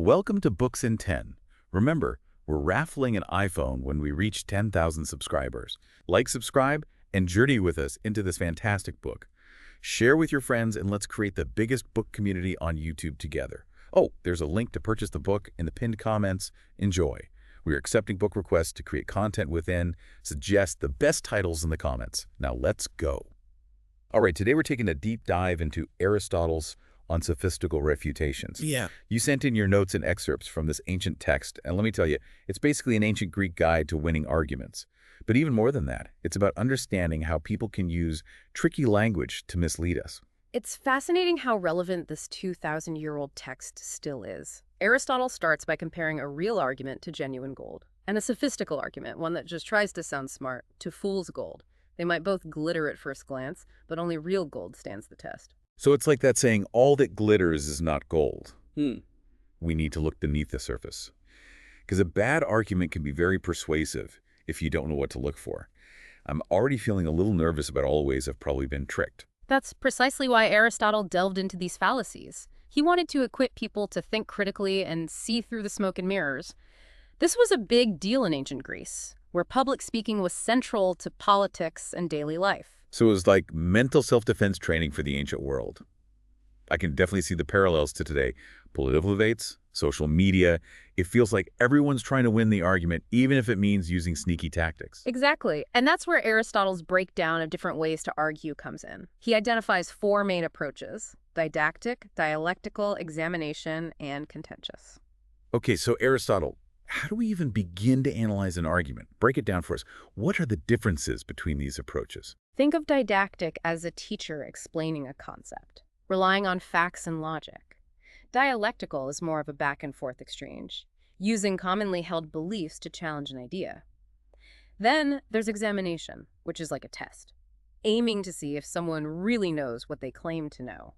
Welcome to Books in 10. Remember, we're raffling an iPhone when we reach 10,000 subscribers. Like, subscribe, and journey with us into this fantastic book. Share with your friends and let's create the biggest book community on YouTube together. Oh, there's a link to purchase the book in the pinned comments. Enjoy. We are accepting book requests to create content within. Suggest the best titles in the comments. Now let's go. All right, today we're taking a deep dive into Aristotle's On Sophistical Refutations. Yeah. You sent in your notes and excerpts from this ancient text, and let me tell you, it's basically an ancient Greek guide to winning arguments. But even more than that, it's about understanding how people can use tricky language to mislead us. It's fascinating how relevant this 2,000-year-old text still is. Aristotle starts by comparing a real argument to genuine gold, and a sophistical argument, one that just tries to sound smart, to fool's gold. They might both glitter at first glance, but only real gold stands the test. So it's like that saying, all that glitters is not gold. Hmm. We need to look beneath the surface. Because a bad argument can be very persuasive if you don't know what to look for. I'm already feeling a little nervous about all the ways I've probably been tricked. That's precisely why Aristotle delved into these fallacies. He wanted to equip people to think critically and see through the smoke and mirrors. This was a big deal in ancient Greece, where public speaking was central to politics and daily life. So it was like mental self-defense training for the ancient world. I can definitely see the parallels to today. Political debates, social media. It feels like everyone's trying to win the argument, even if it means using sneaky tactics. Exactly. And that's where Aristotle's breakdown of different ways to argue comes in. He identifies four main approaches: didactic, dialectical, examination, and contentious. Okay, so Aristotle, how do we even begin to analyze an argument? Break it down for us. What are the differences between these approaches? Think of didactic as a teacher explaining a concept, relying on facts and logic. Dialectical is more of a back-and-forth exchange, using commonly held beliefs to challenge an idea. Then there's examination, which is like a test, aiming to see if someone really knows what they claim to know.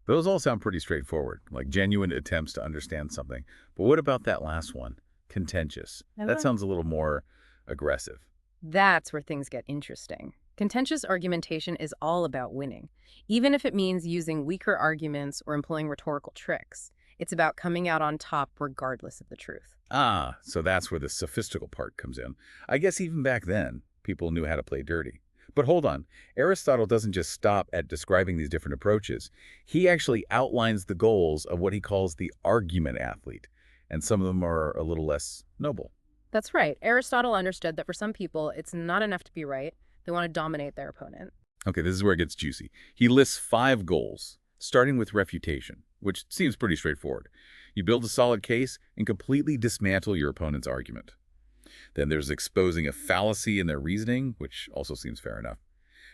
Those all sound pretty straightforward, like genuine attempts to understand something. But what about that last one? Contentious. That sounds a little more aggressive. That's where things get interesting. Contentious argumentation is all about winning, even if it means using weaker arguments or employing rhetorical tricks. It's about coming out on top regardless of the truth. Ah, so that's where the sophistical part comes in. I guess even back then, people knew how to play dirty. But hold on, Aristotle doesn't just stop at describing these different approaches. He actually outlines the goals of what he calls the argument athlete, and some of them are a little less noble. That's right. Aristotle understood that for some people, it's not enough to be right. They want to dominate their opponent. Okay, this is where it gets juicy. He lists 5 goals, starting with refutation, which seems pretty straightforward. You build a solid case and completely dismantle your opponent's argument. Then there's exposing a fallacy in their reasoning, which also seems fair enough.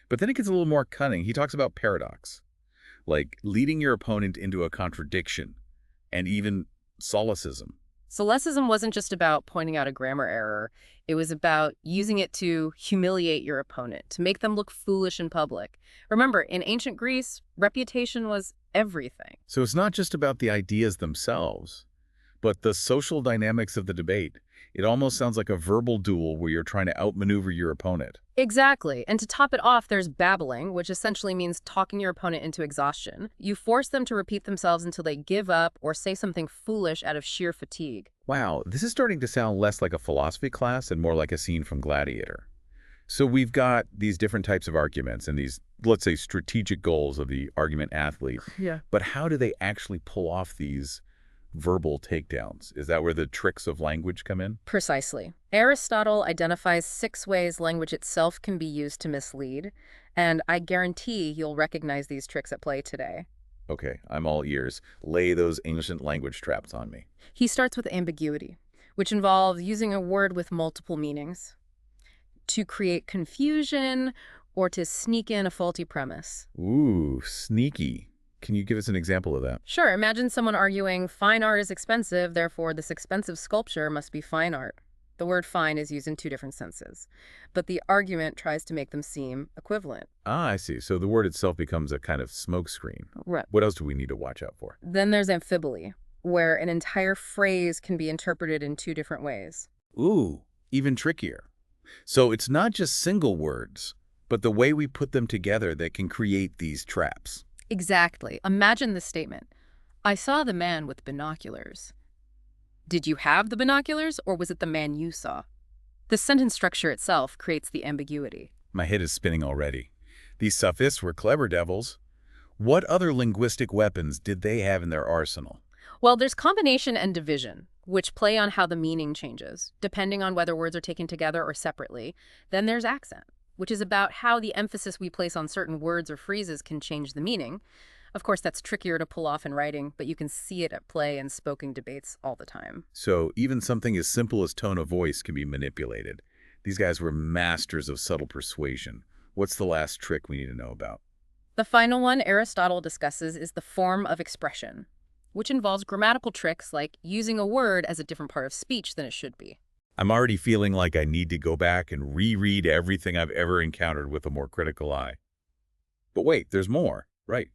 But then it gets a little more cunning. He talks about paradox, like leading your opponent into a contradiction, and even solecism. Solecism wasn't just about pointing out a grammar error. It was about using it to humiliate your opponent, to make them look foolish in public. Remember, in ancient Greece, reputation was everything. So it's not just about the ideas themselves, but the social dynamics of the debate. It almost sounds like a verbal duel where you're trying to outmaneuver your opponent. Exactly. And to top it off, there's babbling, which essentially means talking your opponent into exhaustion. You force them to repeat themselves until they give up or say something foolish out of sheer fatigue. Wow, this is starting to sound less like a philosophy class and more like a scene from Gladiator. So we've got these different types of arguments and these, let's say, strategic goals of the argument athlete. Yeah. But how do they actually pull off these verbal takedowns? Is that where the tricks of language come in? Precisely. Aristotle identifies 6 ways language itself can be used to mislead, and I guarantee you'll recognize these tricks at play today. Okay, I'm all ears. Lay those ancient language traps on me. He starts with ambiguity, which involves using a word with multiple meanings to create confusion or to sneak in a faulty premise. Ooh, sneaky. Can you give us an example of that? Sure, imagine someone arguing, fine art is expensive, therefore this expensive sculpture must be fine art. The word fine is used in 2 different senses, but the argument tries to make them seem equivalent. Ah, I see. So the word itself becomes a kind of smokescreen. Right. What else do we need to watch out for? Then there's amphiboly, where an entire phrase can be interpreted in 2 different ways. Ooh, even trickier. So it's not just single words, but the way we put them together that can create these traps. Exactly. Imagine this statement. I saw the man with binoculars. Did you have the binoculars, or was it the man you saw? The sentence structure itself creates the ambiguity. My head is spinning already. These sophists were clever devils. What other linguistic weapons did they have in their arsenal? Well, there's combination and division, which play on how the meaning changes, depending on whether words are taken together or separately. Then there's accent, which is about how the emphasis we place on certain words or phrases can change the meaning. Of course, that's trickier to pull off in writing, but you can see it at play in spoken debates all the time. So even something as simple as tone of voice can be manipulated. These guys were masters of subtle persuasion. What's the last trick we need to know about? The final one Aristotle discusses is the form of expression, which involves grammatical tricks like using a word as a different part of speech than it should be. I'm already feeling like I need to go back and reread everything I've ever encountered with a more critical eye. But wait, there's more, right?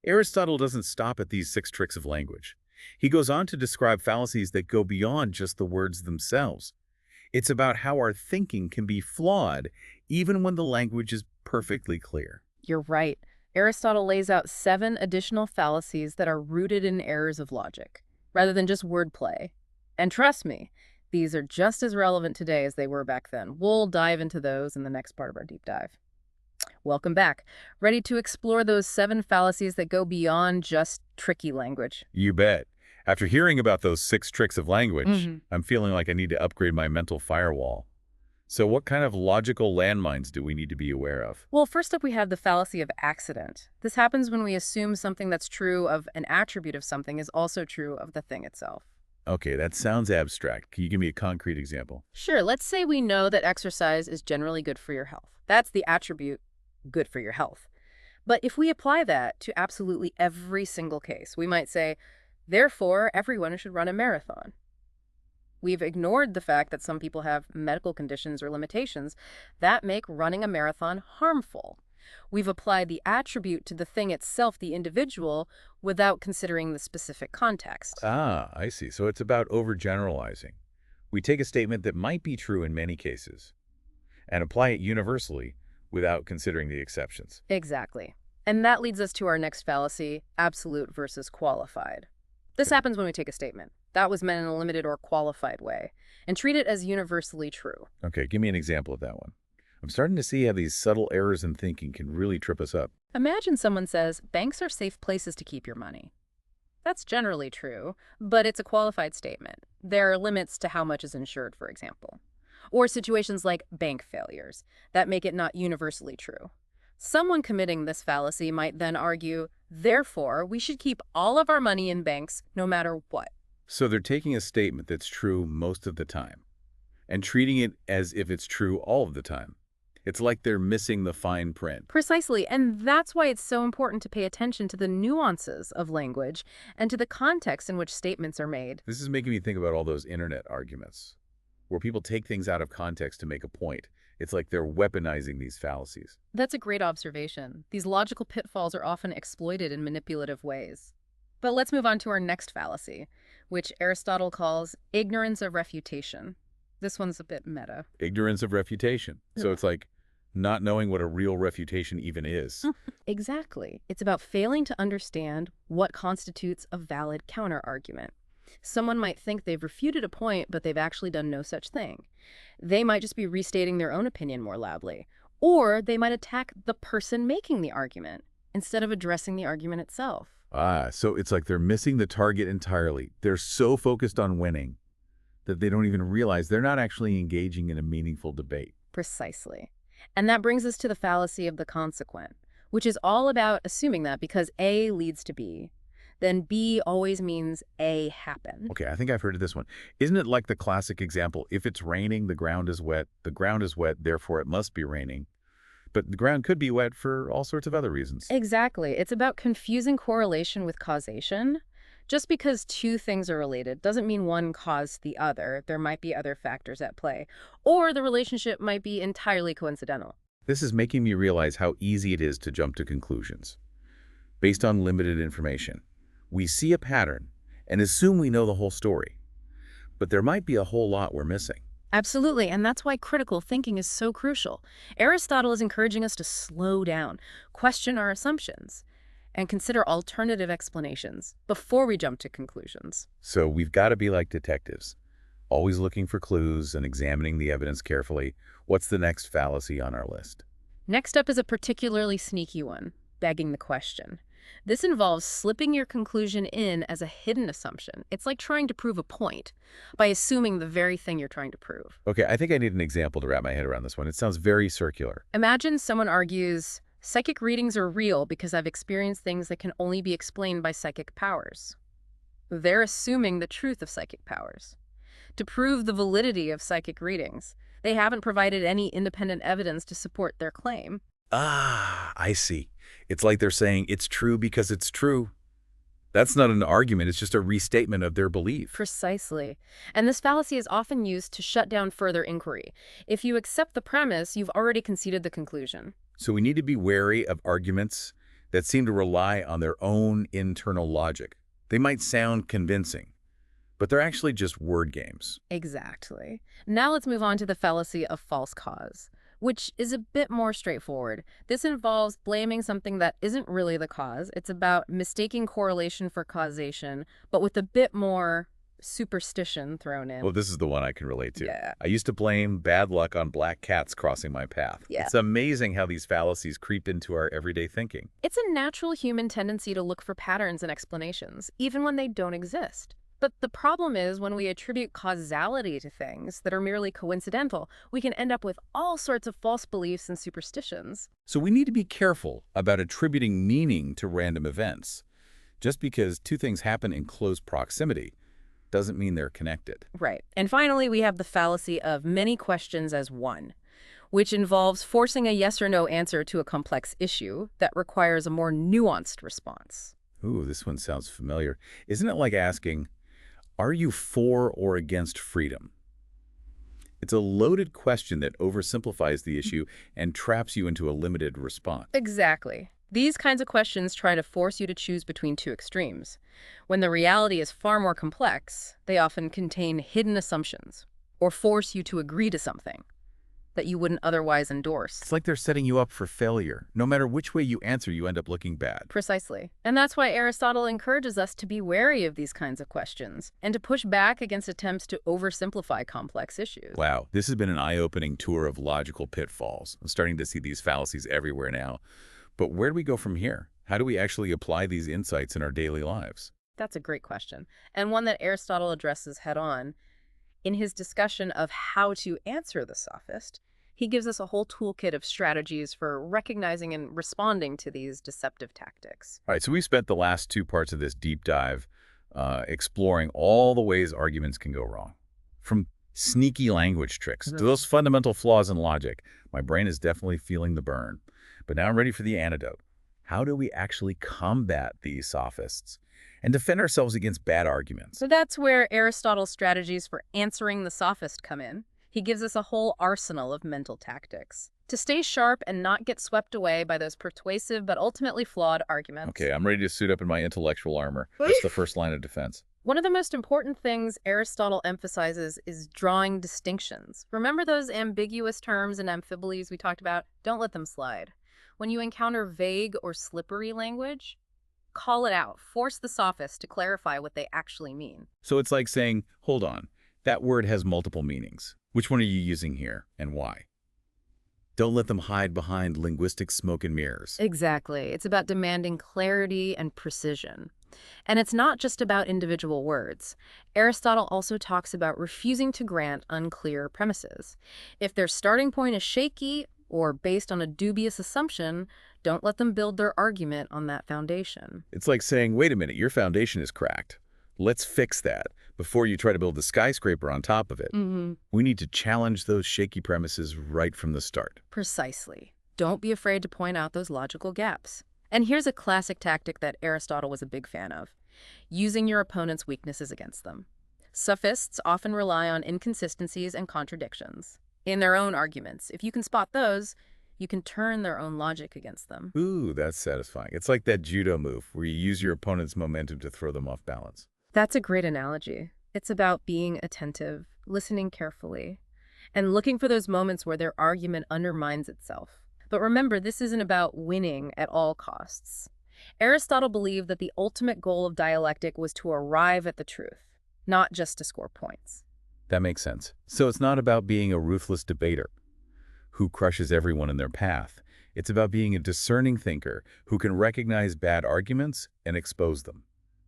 Aristotle doesn't stop at these 6 tricks of language. He goes on to describe fallacies that go beyond just the words themselves. It's about how our thinking can be flawed even when the language is perfectly clear. You're right. Aristotle lays out 7 additional fallacies that are rooted in errors of logic, rather than just wordplay. And trust me, these are just as relevant today as they were back then. We'll dive into those in the next part of our deep dive. Welcome back. Ready to explore those 7 fallacies that go beyond just tricky language? You bet. After hearing about those 6 tricks of language, Mhm. I'm feeling like I need to upgrade my mental firewall. So what kind of logical landmines do we need to be aware of? Well, first up, we have the fallacy of accident. This happens when we assume something that's true of an attribute of something is also true of the thing itself. Okay, that sounds abstract. Can you give me a concrete example? Sure, let's say we know that exercise is generally good for your health. That's the attribute, good for your health. But if we apply that to absolutely every single case, we might say, therefore, everyone should run a marathon. We've ignored the fact that some people have medical conditions or limitations that make running a marathon harmful. We've applied the attribute to the thing itself, the individual, without considering the specific context. Ah, I see. So it's about overgeneralizing. We take a statement that might be true in many cases and apply it universally without considering the exceptions. Exactly. And that leads us to our next fallacy, absolute versus qualified. This happens when we take a statement that was meant in a limited or qualified way and treat it as universally true. Okay, give me an example of that one. I'm starting to see how these subtle errors in thinking can really trip us up. Imagine someone says, banks are safe places to keep your money. That's generally true, but it's a qualified statement. There are limits to how much is insured, for example. Or situations like bank failures that make it not universally true. Someone committing this fallacy might then argue, therefore, we should keep all of our money in banks no matter what. So they're taking a statement that's true most of the time and treating it as if it's true all of the time. It's like they're missing the fine print. Precisely, and that's why it's so important to pay attention to the nuances of language and to the context in which statements are made. This is making me think about all those internet arguments where people take things out of context to make a point. It's like they're weaponizing these fallacies. That's a great observation. These logical pitfalls are often exploited in manipulative ways. But let's move on to our next fallacy, which Aristotle calls ignorance of refutation. This one's a bit meta. Ignorance of refutation. So it's like not knowing what a real refutation even is. Exactly. It's about failing to understand what constitutes a valid counterargument. Someone might think they've refuted a point, but they've actually done no such thing. They might just be restating their own opinion more loudly. Or they might attack the person making the argument instead of addressing the argument itself. Ah, so it's like they're missing the target entirely. They're so focused on winning that they don't even realize they're not actually engaging in a meaningful debate. Precisely. And that brings us to the fallacy of the consequent, which is all about assuming that because A leads to B, then B always means A happened. Okay, I think I've heard of this one. Isn't it like the classic example, if it's raining, the ground is wet, therefore it must be raining. But the ground could be wet for all sorts of other reasons. Exactly. It's about confusing correlation with causation. Just because two things are related doesn't mean one caused the other. There might be other factors at play. Or the relationship might be entirely coincidental. This is making me realize how easy it is to jump to conclusions based on limited information. We see a pattern and assume we know the whole story, but there might be a whole lot we're missing. Absolutely, and that's why critical thinking is so crucial. Aristotle is encouraging us to slow down, question our assumptions, and consider alternative explanations before we jump to conclusions. So we've got to be like detectives, always looking for clues and examining the evidence carefully. What's the next fallacy on our list? Next up is a particularly sneaky one, begging the question. This involves slipping your conclusion in as a hidden assumption. It's like trying to prove a point by assuming the very thing you're trying to prove. Okay, I think I need an example to wrap my head around this one. It sounds very circular. Imagine someone argues, psychic readings are real because I've experienced things that can only be explained by psychic powers. They're assuming the truth of psychic powers. To prove the validity of psychic readings, they haven't provided any independent evidence to support their claim. Ah, I see. It's like they're saying it's true because it's true. That's not an argument, it's just a restatement of their belief. Precisely. And this fallacy is often used to shut down further inquiry. If you accept the premise, you've already conceded the conclusion. So we need to be wary of arguments that seem to rely on their own internal logic. They might sound convincing, but they're actually just word games. Exactly. Now let's move on to the fallacy of false cause, which is a bit more straightforward. This involves blaming something that isn't really the cause. It's about mistaking correlation for causation, but with a bit more superstition thrown in. Well, this is the one I can relate to. Yeah. I used to blame bad luck on black cats crossing my path. Yeah. It's amazing how these fallacies creep into our everyday thinking. It's a natural human tendency to look for patterns and explanations, even when they don't exist. But the problem is when we attribute causality to things that are merely coincidental, we can end up with all sorts of false beliefs and superstitions. So we need to be careful about attributing meaning to random events. Just because two things happen in close proximity doesn't mean they're connected. Right. And finally, we have the fallacy of many questions as one, which involves forcing a yes or no answer to a complex issue that requires a more nuanced response. Ooh, this one sounds familiar. Isn't it like asking, are you for or against freedom? It's a loaded question that oversimplifies the issue and traps you into a limited response. Exactly. These kinds of questions try to force you to choose between two extremes. When the reality is far more complex, they often contain hidden assumptions or force you to agree to something that you wouldn't otherwise endorse. It's like they're setting you up for failure. No matter which way you answer, you end up looking bad. Precisely. And that's why Aristotle encourages us to be wary of these kinds of questions and to push back against attempts to oversimplify complex issues. Wow, this has been an eye-opening tour of logical pitfalls. I'm starting to see these fallacies everywhere now. But where do we go from here? How do we actually apply these insights in our daily lives? That's a great question, and one that Aristotle addresses head-on. In his discussion of how to answer the sophist, he gives us a whole toolkit of strategies for recognizing and responding to these deceptive tactics. All right, so we spent the last two parts of this deep dive exploring all the ways arguments can go wrong. From sneaky language tricks to those fundamental flaws in logic, my brain is definitely feeling the burn. But now I'm ready for the antidote. How do we actually combat these sophists and defend ourselves against bad arguments? So that's where Aristotle's strategies for answering the sophist come in. He gives us a whole arsenal of mental tactics to stay sharp and not get swept away by those persuasive but ultimately flawed arguments. Okay, I'm ready to suit up in my intellectual armor. That's the first line of defense. One of the most important things Aristotle emphasizes is drawing distinctions. Remember those ambiguous terms and amphiboles we talked about? Don't let them slide. When you encounter vague or slippery language, call it out. Force the sophist to clarify what they actually mean. So it's like saying, hold on, that word has multiple meanings. Which one are you using here and why? Don't let them hide behind linguistic smoke and mirrors. Exactly. It's about demanding clarity and precision. And it's not just about individual words. Aristotle also talks about refusing to grant unclear premises. If their starting point is shaky or based on a dubious assumption, don't let them build their argument on that foundation. It's like saying, wait a minute, your foundation is cracked. Let's fix that before you try to build a skyscraper on top of it. We need to challenge those shaky premises right from the start. Precisely. Don't be afraid to point out those logical gaps. And here's a classic tactic that Aristotle was a big fan of: using your opponent's weaknesses against them. Sophists often rely on inconsistencies and contradictions in their own arguments. If you can spot those, you can turn their own logic against them. Ooh, that's satisfying. It's like that judo move where you use your opponent's momentum to throw them off balance. That's a great analogy. It's about being attentive, listening carefully, and looking for those moments where their argument undermines itself. But remember, this isn't about winning at all costs. Aristotle believed that the ultimate goal of dialectic was to arrive at the truth, not just to score points. That makes sense. So it's not about being a ruthless debater who crushes everyone in their path. It's about being a discerning thinker who can recognize bad arguments and expose them,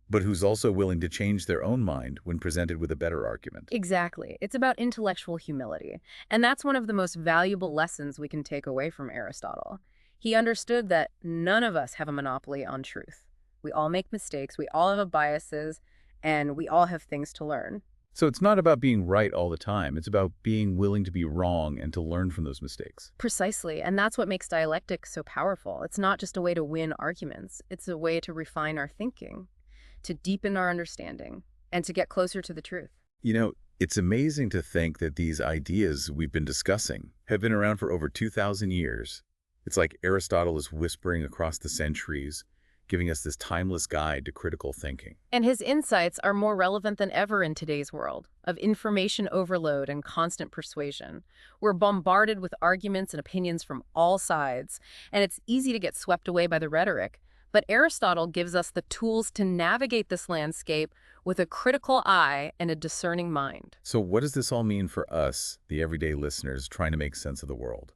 but who's also willing to change their own mind when presented with a better argument. Exactly. It's about intellectual humility. And that's one of the most valuable lessons we can take away from Aristotle. He understood that none of us have a monopoly on truth. We all make mistakes, we all have biases, and we all have things to learn. So it's not about being right all the time. It's about being willing to be wrong and to learn from those mistakes. Precisely, and that's what makes dialectic so powerful. It's not just a way to win arguments, it's a way to refine our thinking, to deepen our understanding, and to get closer to the truth. You know, it's amazing to think that these ideas we've been discussing have been around for over 2,000 years. It's like Aristotle is whispering across the centuries, giving us this timeless guide to critical thinking. And his insights are more relevant than ever in today's world of information overload and constant persuasion. We're bombarded with arguments and opinions from all sides, and it's easy to get swept away by the rhetoric. But Aristotle gives us the tools to navigate this landscape with a critical eye and a discerning mind. So what does this all mean for us, the everyday listeners, trying to make sense of the world?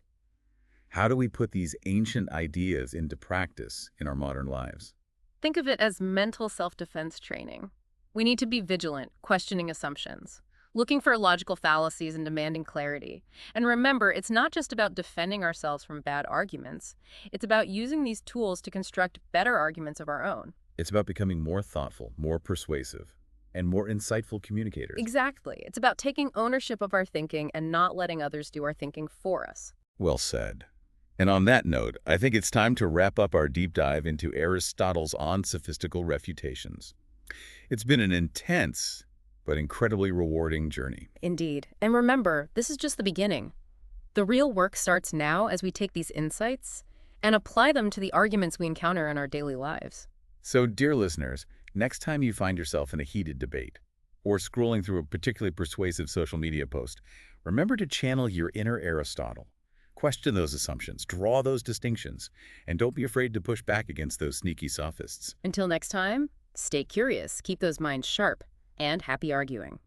How do we put these ancient ideas into practice in our modern lives? Think of it as mental self-defense training. We need to be vigilant, questioning assumptions, looking for logical fallacies and demanding clarity. And remember, it's not just about defending ourselves from bad arguments. It's about using these tools to construct better arguments of our own. It's about becoming more thoughtful, more persuasive, and more insightful communicators. Exactly. It's about taking ownership of our thinking and not letting others do our thinking for us. Well said. And on that note, I think it's time to wrap up our deep dive into Aristotle's On Sophistical Refutations. It's been an intense but incredibly rewarding journey. Indeed. And remember, this is just the beginning. The real work starts now as we take these insights and apply them to the arguments we encounter in our daily lives. So, dear listeners, next time you find yourself in a heated debate or scrolling through a particularly persuasive social media post, remember to channel your inner Aristotle. Question those assumptions, draw those distinctions, and don't be afraid to push back against those sneaky sophists. Until next time, stay curious, keep those minds sharp, and happy arguing.